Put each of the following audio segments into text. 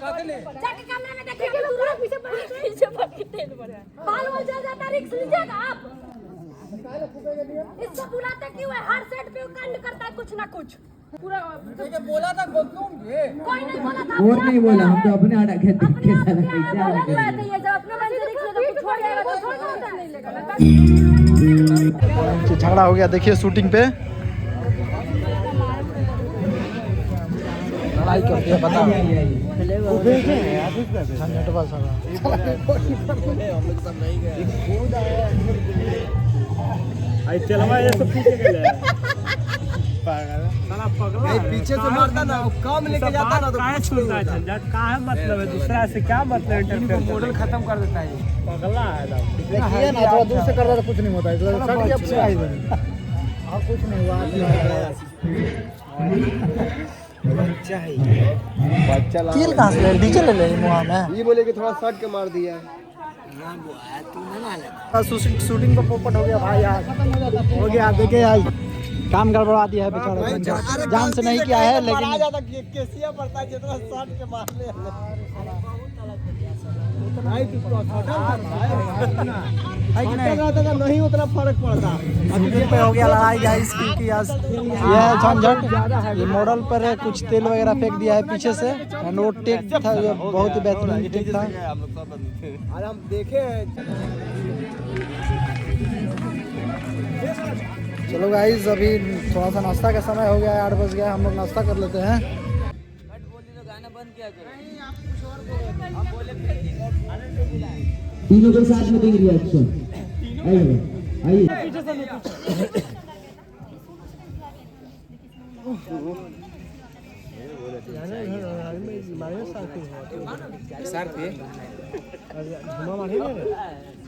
जाके कैमरे में देखिए दूर पीछे पड़ के तेल भरा बाल वाल जल जाता रिस्क लीजिएगा आप। इसको बुलाते क्यों है? हर सेट पे कांड करता है कुछ ना कुछ। पूरा बोला था कोई नहीं बोला था। और नहीं बोला, हम तो अपने आड़ा खेते ये जब अपने मन से रिस्क लेगा तो छोड़ जाएगा तो छोड़ नहीं लेगा। झगड़ा हो गया देखिए शूटिंग पे। लड़ाई करते हैं बताओ। पीछे से मारता ना, काम लेके जाता ना तो कुछ नहीं होता। झंझट का है मतलब है, दूसरा से क्या मतलब इंटरफेयर मॉडल खत्म कर देता है। पगला है ना, थोड़ा दूर से कर दो तो कुछ नहीं होता है। और कुछ नहीं हुआ। बच्चा है कील कहाँ से डीजे ले ले मुँह में। ये बोले कि थोड़ा शर्ट के मार दिया है। शूटिंग को पोपट हो गया भाई यार, हो गया देखे आज काम गड़बड़ा दिया है बेचारा। जान से नहीं किया है लेकिन केसिया पड़ता है जितना शर्ट के मार ले। नहीं उतना फर्क पड़ता। पे हो गया लड़ाई गाइस की आज ये झंझट। ये मॉडल पर कुछ तेल वगैरह फेंक दिया है पीछे से। नोट टेक था, ये बहुत ही बेहतरीन टेक था। आज हम देखे। चलो गाइस अभी थोड़ा सा नाश्ता का समय हो गया है, 8 बज गया। हम लोग नाश्ता कर लेते हैं। तीनों के साथ में देंगे रिएक्शन। आइए आइए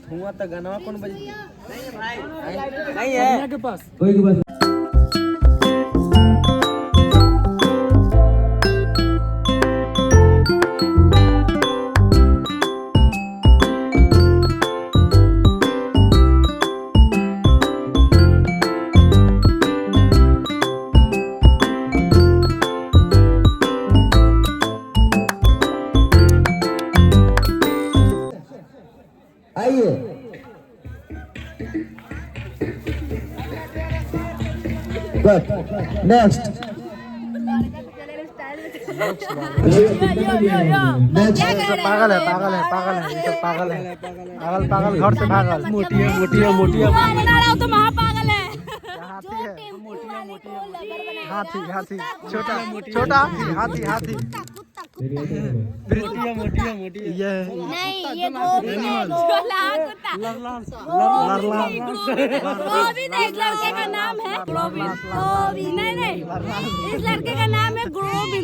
धुआं तो गनवा कौन बजे नहीं है के पास कोई के पास। आइए नेक्स्ट पागल है पागल है पागल है सब पागल है। पागल पागल घर से भागल। मोटिया मोटिया मोटिया तो महापागल है। हाथी है मोटिया मोटिया हाथी हाथी छोटा छोटा हाथी हाथी मोटिया मोटिया मोटिया ये नहीं ये गोभी है गोभी एक लड़के का नाम है ग्लोबिन। गोभी नहीं इस लड़के का नाम है ग्लोबिन।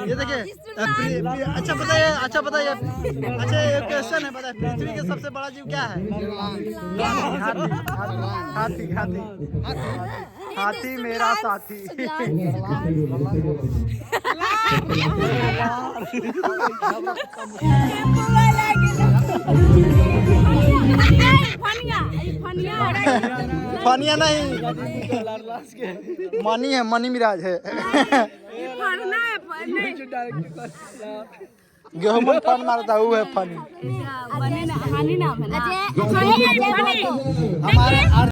ये देखिए अच्छा बताइए अच्छा बताइए अच्छा एक क्वेश्चन है बताइए पृथ्वी के सबसे बड़ा जीव क्या है? हाथी हाथी हाथी हाथी मेरा साथी। फनिया नहीं मनी है मनी मिराज है। गेहूं में फन मारता हुआ है फनी।